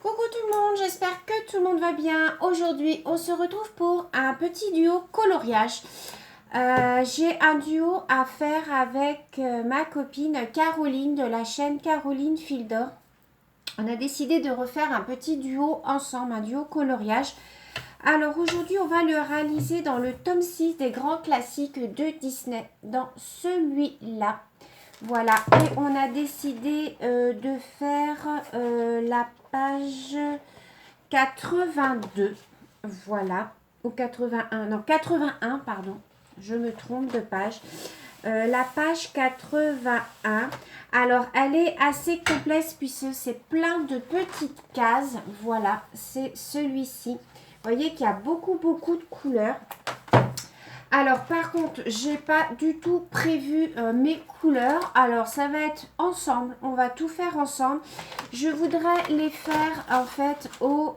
Coucou tout le monde, j'espère que tout le monde va bien. Aujourd'hui, on se retrouve pour un petit duo coloriage. J'ai un duo à faire avec ma copine Caroline de la chaîne Caroline Fildor. On a décidé de refaire un petit duo ensemble, un duo coloriage. Alors aujourd'hui, on va le réaliser dans le tome 6 des grands classiques de Disney, dans celui-là. Voilà, et on a décidé de faire la page 82, voilà, ou 81, non 81, pardon, je me trompe de page. La page 81, alors elle est assez complexe puisque c'est plein de petites cases, voilà, c'est celui-ci. Vous voyez qu'il y a beaucoup de couleurs. Alors par contre, j'ai pas du tout prévu mes couleurs. Alors ça va être ensemble, on va tout faire ensemble. Je voudrais les faire en fait au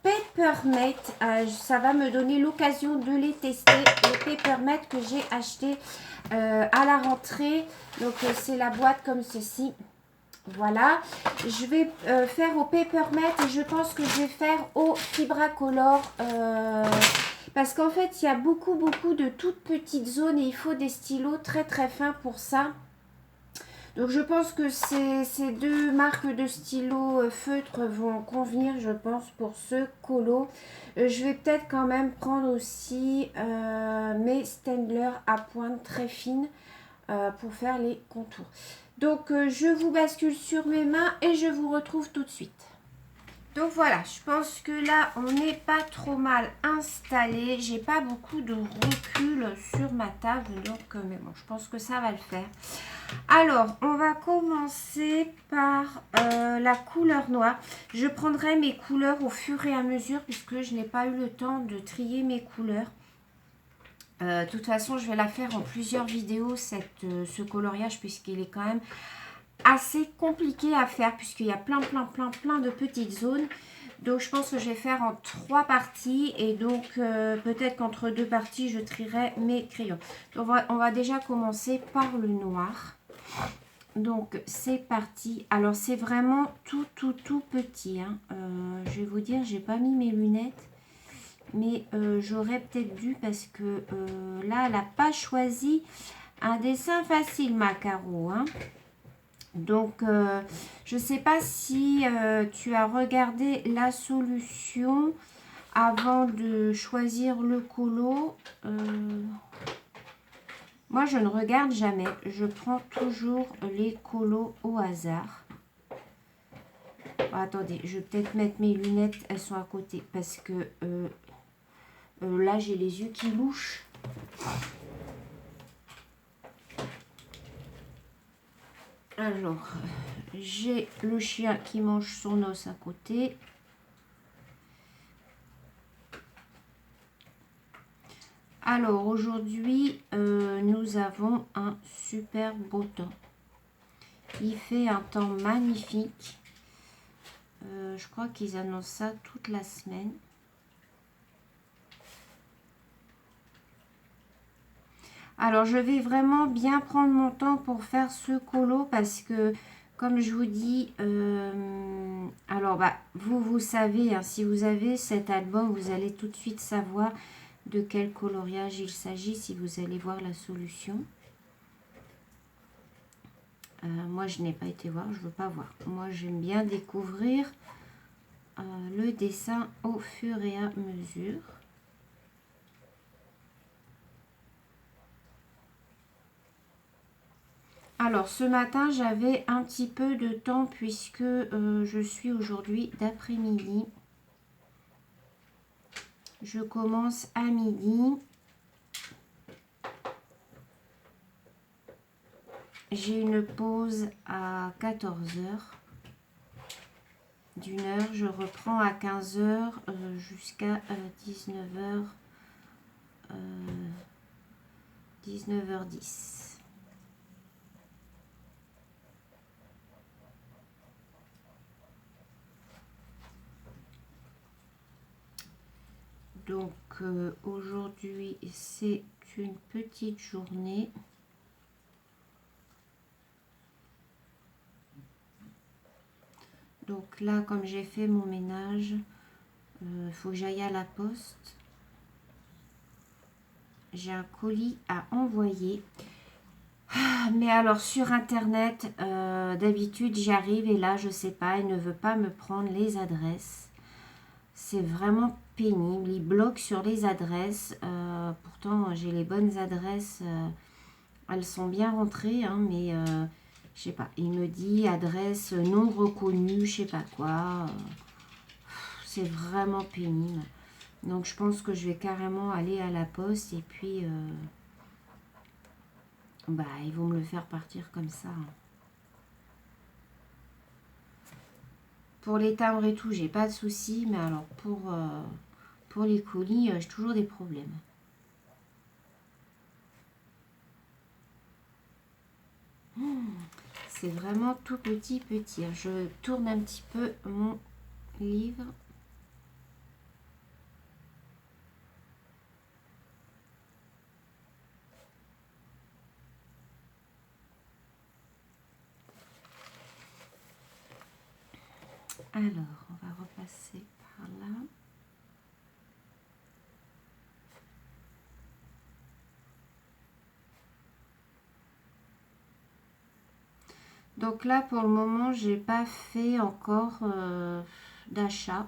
Papermate. Ça va me donner l'occasion de les tester. Les Papermate que j'ai acheté à la rentrée. Donc c'est la boîte comme ceci. Voilà, je vais faire au Papermate et je pense que je vais faire au Fibracolor parce qu'en fait, il y a beaucoup de toutes petites zones et il faut des stylos très fins pour ça. Donc, je pense que ces deux marques de stylos feutres vont convenir, je pense, pour ce colo. Je vais peut-être quand même prendre aussi mes Staedtler à pointe très fine pour faire les contours. Donc, je vous bascule sur mes mains et je vous retrouve tout de suite. Donc voilà, je pense que là, on n'est pas trop mal installé. J'ai pas beaucoup de recul sur ma table, donc mais bon, je pense que ça va le faire. Alors, on va commencer par la couleur noire. Je prendrai mes couleurs au fur et à mesure puisque je n'ai pas eu le temps de trier mes couleurs. De toute façon, je vais la faire en plusieurs vidéos, ce coloriage, puisqu'il est quand même assez compliqué à faire puisqu'il y a plein de petites zones. Donc je pense que je vais faire en 3 parties et donc peut-être qu'entre 2 parties je trierai mes crayons. Donc on va déjà commencer par le noir. Donc c'est parti. Alors c'est vraiment tout petit, hein. Je vais vous dire, j'ai pas mis mes lunettes, mais j'aurais peut-être dû parce que là elle n'a pas choisi un dessin facile, ma Caro, hein. Donc, je ne sais pas si tu as regardé la solution avant de choisir le colo. Moi, je ne regarde jamais. Je prends toujours les colos au hasard. Attendez, je vais peut-être mettre mes lunettes. Elles sont à côté parce que là, j'ai les yeux qui louchent. Alors, j'ai le chien qui mange son os à côté. Alors, aujourd'hui, nous avons un super beau temps. Il fait un temps magnifique. Je crois qu'ils annoncent ça toute la semaine. Alors, je vais vraiment bien prendre mon temps pour faire ce colo parce que, comme je vous dis, alors, vous savez, hein, si vous avez cet album, vous allez tout de suite savoir de quel coloriage il s'agit si vous allez voir la solution. Moi, je n'ai pas été voir, je ne veux pas voir. Moi, j'aime bien découvrir le dessin au fur et à mesure. Alors, ce matin, j'avais un petit peu de temps puisque je suis aujourd'hui d'après-midi. Je commence à midi. J'ai une pause à 14 h. D'une heure, je reprends à 15 h jusqu'à 19 h. 19h10. Donc aujourd'hui, c'est une petite journée. Donc là, comme j'ai fait mon ménage, faut que j'aille à la poste. J'ai un colis à envoyer. Ah, mais alors sur internet, d'habitude j'y arrive et là je sais pas, il ne veut pas me prendre les adresses. C'est vraiment pénible, il bloque sur les adresses. Pourtant j'ai les bonnes adresses, elles sont bien rentrées, hein, mais je sais pas, il me dit adresse non reconnue, je sais pas quoi. C'est vraiment pénible. Donc je pense que je vais carrément aller à la poste et puis bah ils vont me le faire partir comme ça. Pour les timbres et tout, j'ai pas de soucis, mais alors pour les colis, j'ai toujours des problèmes. C'est vraiment tout petit. Je tourne un petit peu mon livre. Alors, on va repasser par là. Donc là, pour le moment, j'ai pas fait encore d'achat.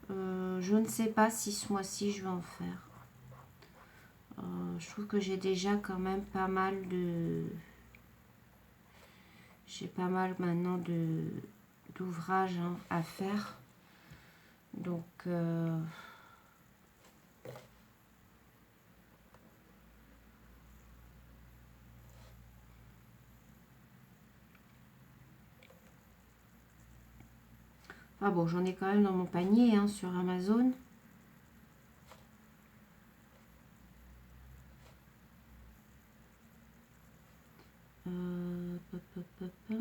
Je ne sais pas si ce mois-ci, je vais en faire. Je trouve que j'ai déjà quand même pas mal de... J'ai pas mal maintenant d'ouvrages à faire. Donc... Ah bon, j'en ai quand même dans mon panier sur Amazon. Pop, pop, pop, pop.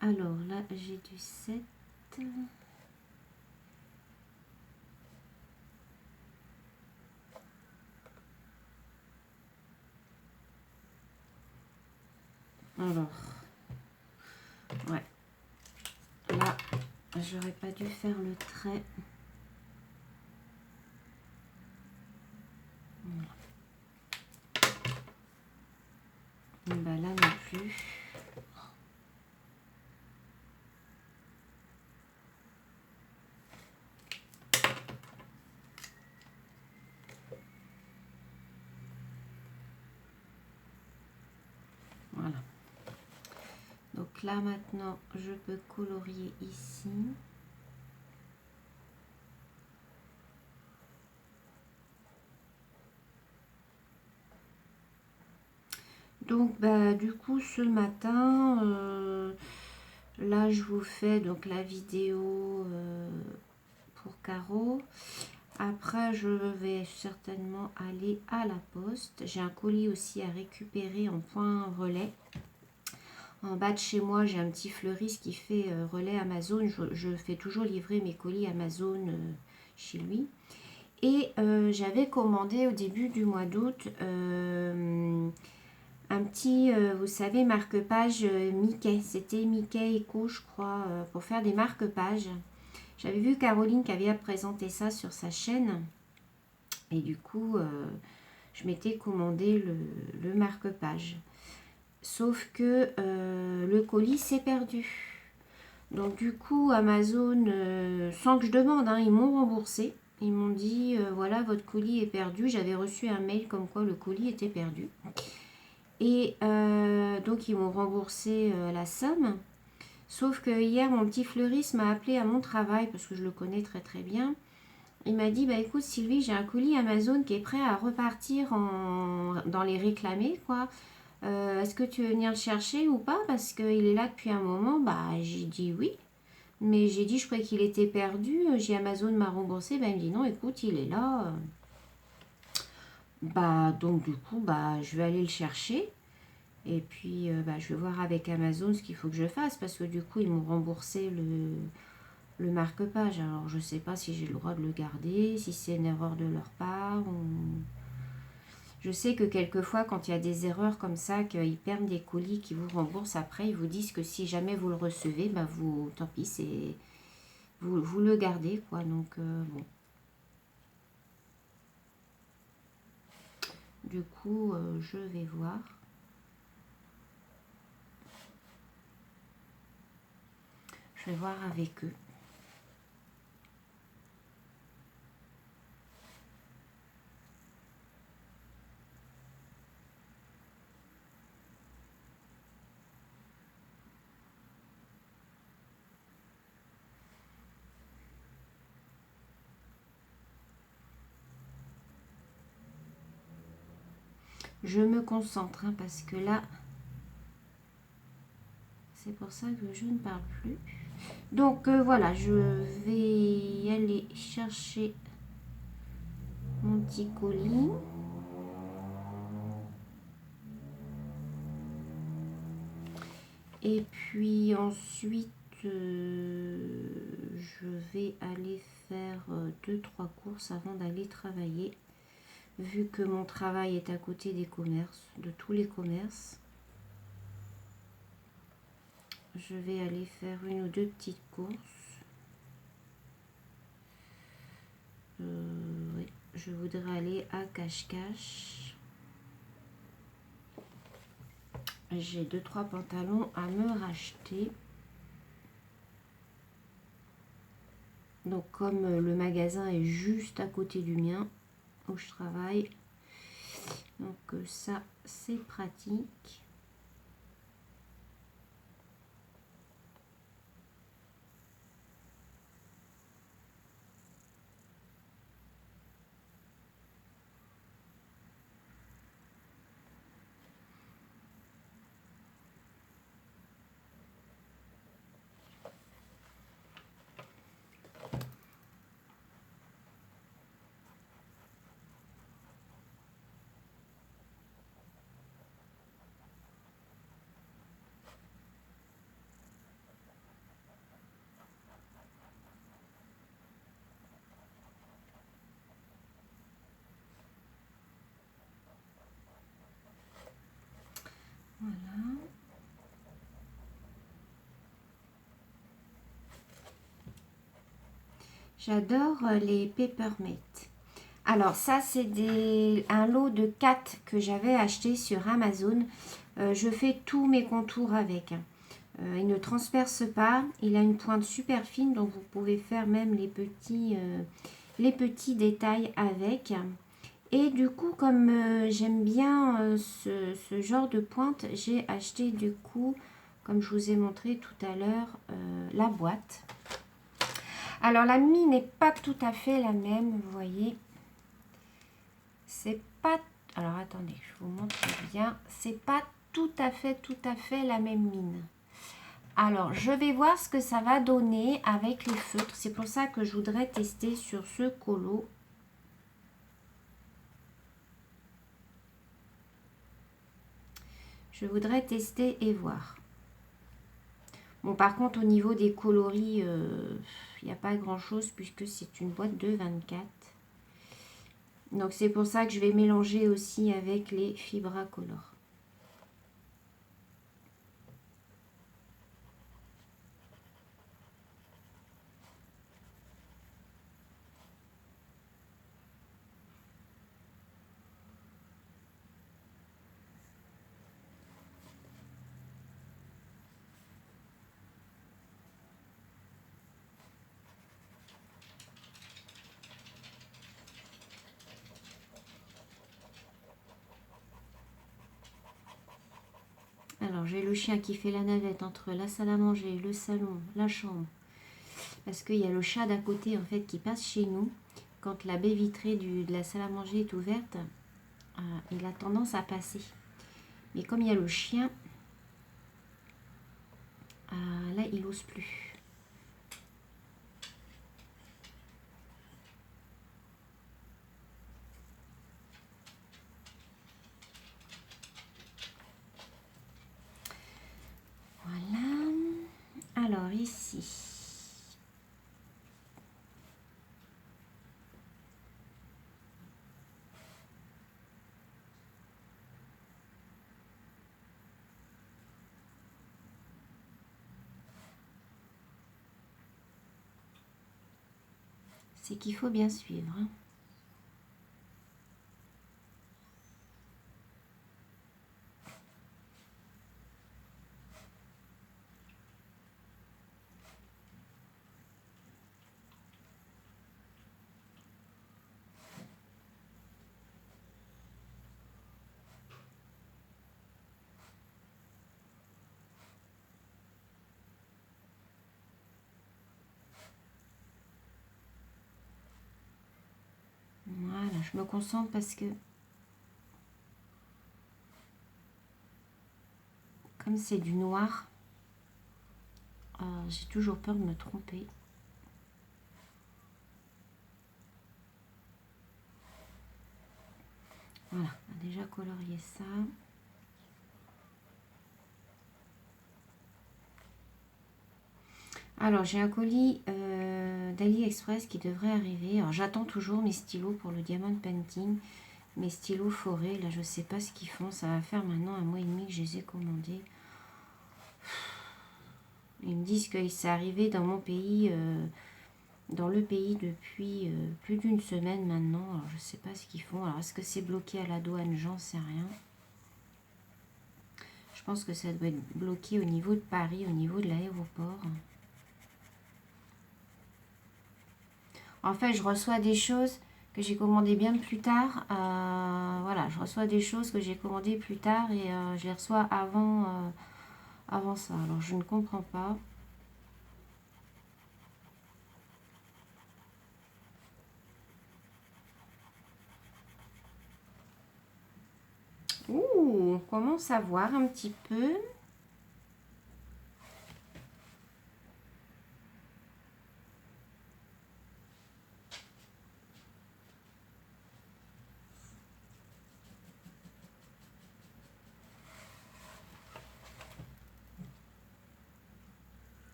Alors là, j'ai du 7. Alors, ouais. Là, j'aurais pas dû faire le trait. Voilà. Bah là non plus. Voilà. Donc là maintenant, je peux colorier ici. Donc bah du coup ce matin, là je vous fais donc la vidéo pour Caro. Après je vais certainement aller à la poste. J'ai un colis aussi à récupérer en point relais. En bas de chez moi, j'ai un petit fleuriste qui fait relais Amazon. Je fais toujours livrer mes colis Amazon chez lui. Et j'avais commandé au début du mois d'août un petit, vous savez, marque-page Mickey. C'était Mickey Eco, je crois, pour faire des marque-pages. J'avais vu Caroline qui avait présenté ça sur sa chaîne. Et du coup, je m'étais commandé le marque-page. Sauf que le colis s'est perdu. Donc du coup, Amazon, sans que je demande, ils m'ont remboursé. Ils m'ont dit, voilà, votre colis est perdu. J'avais reçu un mail comme quoi le colis était perdu. Et donc, ils m'ont remboursé la somme. Sauf que hier, mon petit fleuriste m'a appelé à mon travail, parce que je le connais très très bien. Il m'a dit, bah écoute Sylvie, j'ai un colis Amazon qui est prêt à repartir dans les réclamés, quoi. Est-ce que tu veux venir le chercher ou pas? Parce qu'il est là depuis un moment. Bah, j'ai dit oui. Mais j'ai dit, je croyais qu'il était perdu. J'ai Amazon m'a remboursé. Bah, il me dit non, écoute, il est là. Bah, donc du coup, bah, je vais aller le chercher. Et puis, je vais voir avec Amazon ce qu'il faut que je fasse parce que du coup, ils m'ont remboursé le marque-page. Alors, je ne sais pas si j'ai le droit de le garder, si c'est une erreur de leur part. Ou... Je sais que quelquefois, quand il y a des erreurs comme ça, qu'ils perdent des colis, qu'ils vous remboursent après, ils vous disent que si jamais vous le recevez, vous, tant pis, c'est vous le gardez, quoi. Donc, bon. Du coup, je vais voir. Je vais voir avec eux. Je me concentre, hein, parce que là, c'est pour ça que je ne parle plus. Donc, voilà, je vais aller chercher mon petit colis. Et puis ensuite, je vais aller faire 2-3 courses avant d'aller travailler. Vu que mon travail est à côté des commerces, de tous les commerces. Je vais aller faire une ou deux petites courses. Oui, je voudrais aller à Cache-Cache. J'ai 2-3 pantalons à me racheter. Donc comme le magasin est juste à côté du mien, où je travaille, donc ça c'est pratique. Voilà. J'adore les Peppermint. Alors ça c'est un lot de 4 que j'avais acheté sur Amazon. Je fais tous mes contours avec. Il ne transperce pas. Il a une pointe super fine, donc vous pouvez faire même les petits détails avec. Et du coup, comme j'aime bien ce genre de pointe, j'ai acheté du coup, comme je vous ai montré tout à l'heure, la boîte. Alors la mie n'est pas tout à fait la même, vous voyez. C'est pas... Alors attendez, je vous montre bien. C'est pas tout à fait la même mine. Alors, je vais voir ce que ça va donner avec les feutres. C'est pour ça que je voudrais tester sur ce colo. Je voudrais tester et voir. Bon, par contre, au niveau des coloris, il n'y a pas grand-chose puisque c'est une boîte de 24. Donc, c'est pour ça que je vais mélanger aussi avec les Fibracolor. Alors, j'ai le chien qui fait la navette entre la salle à manger, le salon, la chambre. Parce qu'il y a le chat d'à côté, en fait, qui passe chez nous. Quand la baie vitrée de la salle à manger est ouverte, il a tendance à passer. Mais comme il y a le chien, là, il n'ose plus. ici. C'est qu'il faut bien suivre. Hein. Voilà, je me concentre parce que comme c'est du noir, j'ai toujours peur de me tromper. Voilà, on a déjà colorié ça. Alors, j'ai un colis d'AliExpress qui devrait arriver. Alors, j'attends toujours mes stylos pour le Diamond Painting. Mes stylos forêt, là, je sais pas ce qu'ils font. Ça va faire maintenant 1 mois et demi que je les ai commandés. Ils me disent que c'est arrivé dans mon pays, dans le pays depuis plus d'une semaine maintenant. Alors, je sais pas ce qu'ils font. Alors, est-ce que c'est bloqué à la douane? J'en sais rien. Je pense que ça doit être bloqué au niveau de Paris, au niveau de l'aéroport. En fait, je reçois des choses que j'ai commandées bien plus tard. Voilà, je reçois des choses que j'ai commandées plus tard et je les reçois avant ça. Alors, je ne comprends pas. Ouh, on commence à voir un petit peu.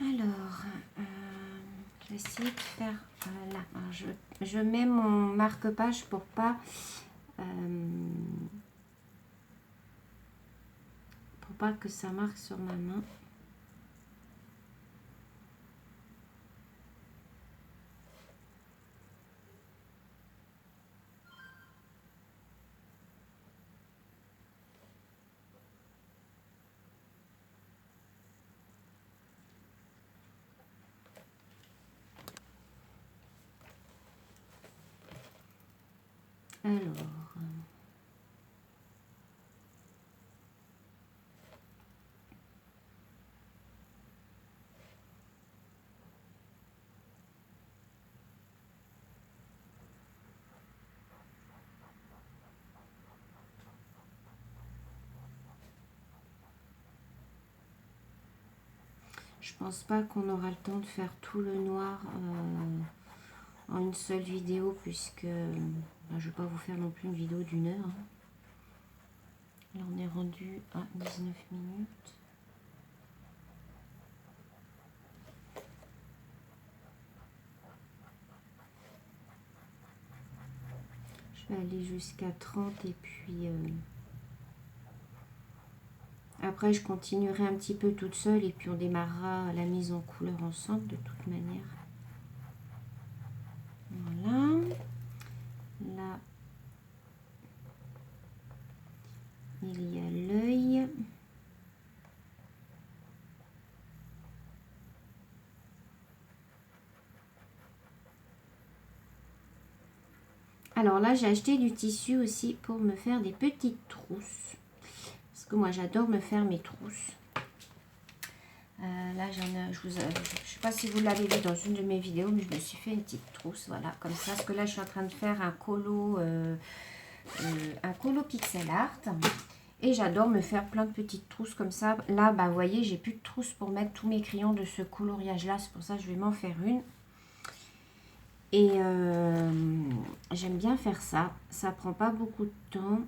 Alors, je vais essayer de faire là. Alors, je mets mon marque-page pour pas que ça marque sur ma main. Alors, je pense pas qu'on aura le temps de faire tout le noir en une seule vidéo puisque je vais pas vous faire non plus une vidéo d'1 heure. Hein. Là, on est rendu à 19 minutes. Je vais aller jusqu'à 30 et puis après je continuerai un petit peu toute seule et puis on démarrera la mise en couleur ensemble de toute manière. Voilà. Là, il y a l'œil. Alors là, j'ai acheté du tissu aussi pour me faire des petites trousses. Parce que moi, j'adore me faire mes trousses. Là, je ne sais pas si vous l'avez vu dans une de mes vidéos, mais je me suis fait une petite trousse, voilà, comme ça. Parce que là, je suis en train de faire un colo pixel art. Et j'adore me faire plein de petites trousses comme ça. Là, bah, vous voyez, j'ai plus de trousse pour mettre tous mes crayons de ce coloriage-là. C'est pour ça que je vais m'en faire une. Et j'aime bien faire ça. Ça prend pas beaucoup de temps.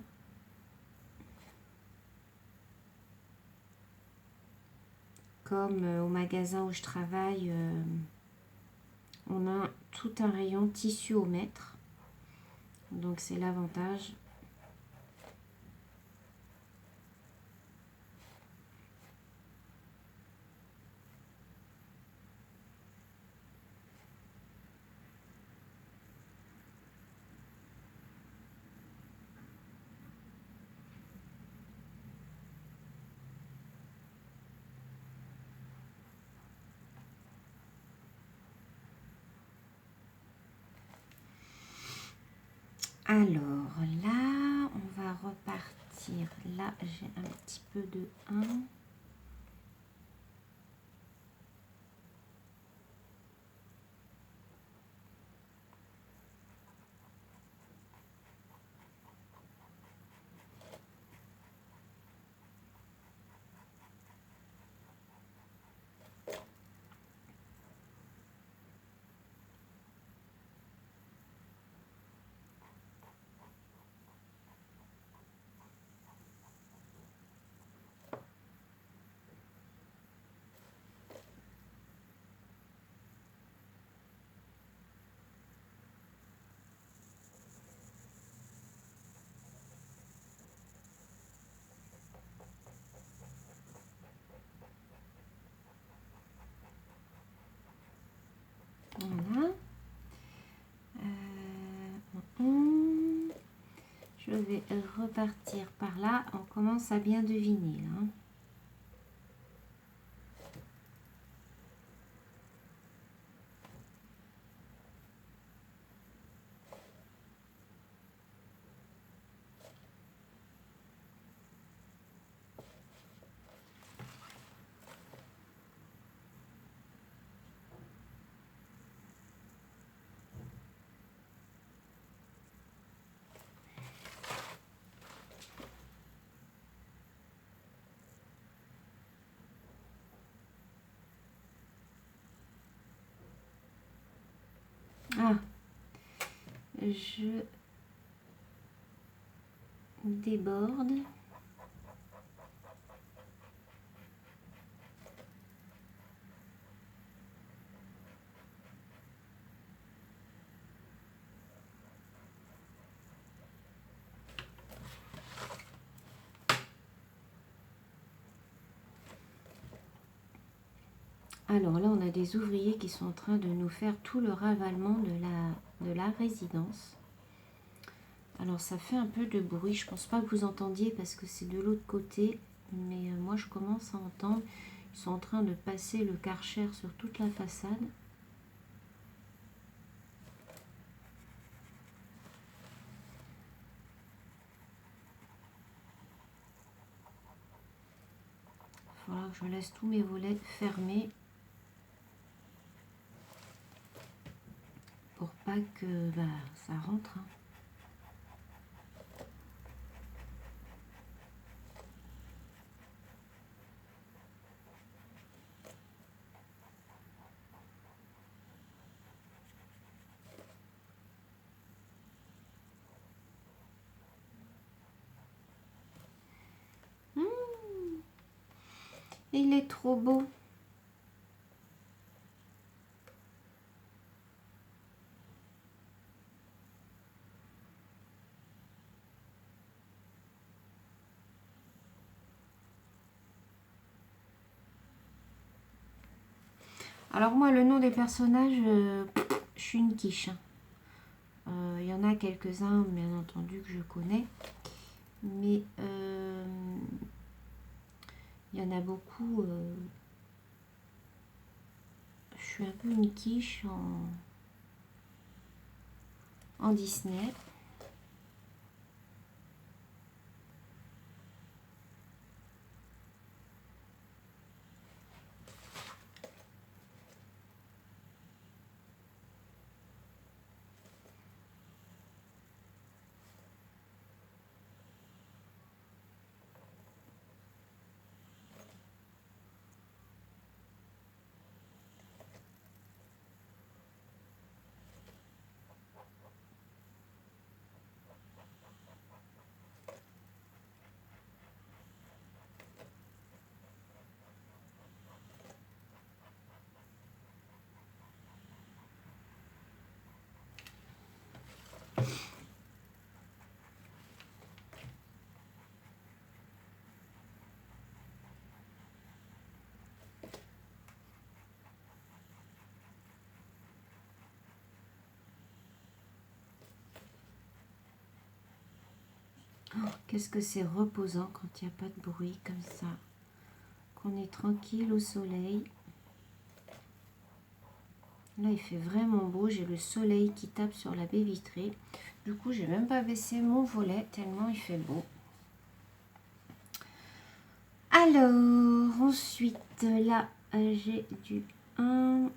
Comme au magasin où je travaille, on a tout un rayon tissu au mètre. Donc c'est l'avantage. Alors là, on va repartir. Là, j'ai un petit peu de 1. Voilà. Je vais repartir par là. On commence à bien deviner là. Ah, je déborde. Alors là, on a des ouvriers qui sont en train de nous faire tout le ravalement de la résidence. Alors ça fait un peu de bruit, je pense pas que vous entendiez parce que c'est de l'autre côté, mais moi je commence à entendre. Ils sont en train de passer le Karcher sur toute la façade. Il faudra que je laisse tous mes volets fermés pour pas que ça rentre. Hein. Il est trop beau. Alors moi, le nom des personnages, je suis une quiche. Il y en a quelques-uns, bien entendu, que je connais. Mais il y en a beaucoup. Je suis un peu une quiche en Disney. Qu'est-ce que c'est reposant quand il n'y a pas de bruit comme ça. Qu'on est tranquille au soleil. Là, il fait vraiment beau. J'ai le soleil qui tape sur la baie vitrée. Du coup, j'ai même pas baissé mon volet tellement il fait beau. Alors, ensuite, là, j'ai du 1.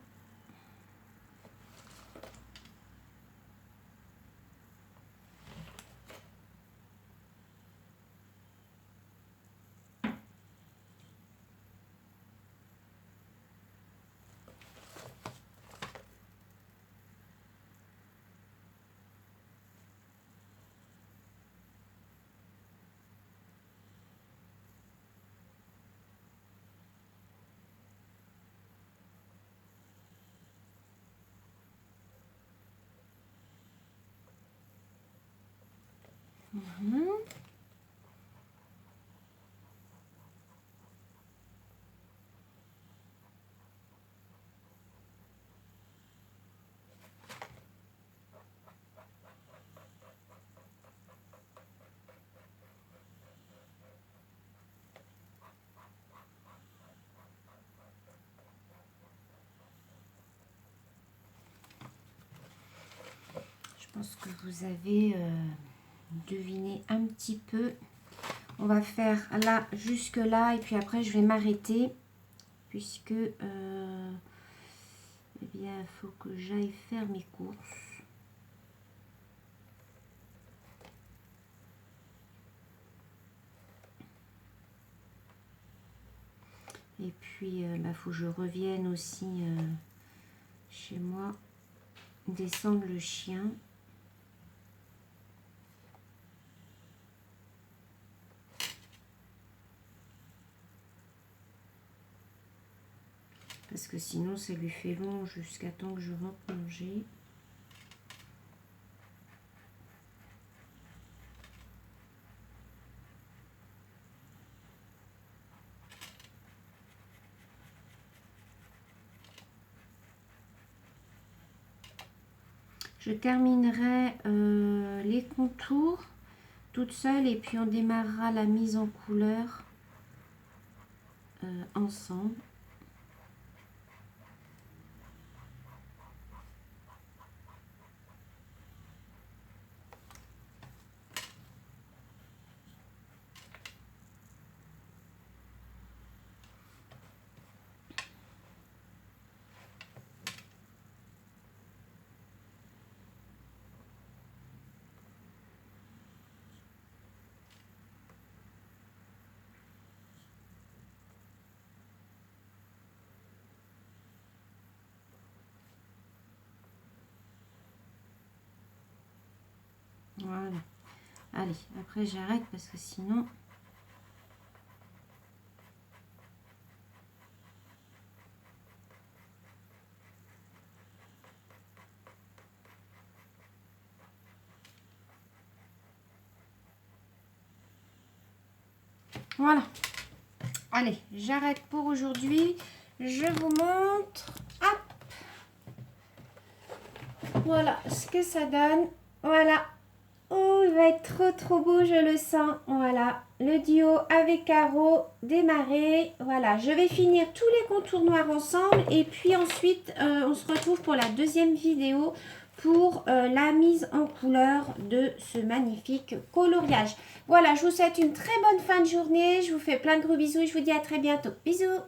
Je pense que vous avez deviné un petit peu. On va faire là jusque là et puis après je vais m'arrêter puisque eh bien il faut que j'aille faire mes courses. Et puis il faut que je revienne aussi chez moi descendre le chien. Parce que sinon, ça lui fait long jusqu'à temps que je rentre manger. Je terminerai les contours toute seule et puis on démarrera la mise en couleur ensemble. Voilà. Allez, après j'arrête parce que sinon... Voilà. Allez, j'arrête pour aujourd'hui. Je vous montre. Hop. Voilà ce que ça donne. Voilà. Oh, il va être trop beau, je le sens. Voilà, le duo avec carreau démarré. Voilà, je vais finir tous les contours noirs ensemble. Et puis ensuite, on se retrouve pour la deuxième vidéo pour la mise en couleur de ce magnifique coloriage. Voilà, je vous souhaite une très bonne fin de journée. Je vous fais plein de gros bisous et je vous dis à très bientôt. Bisous!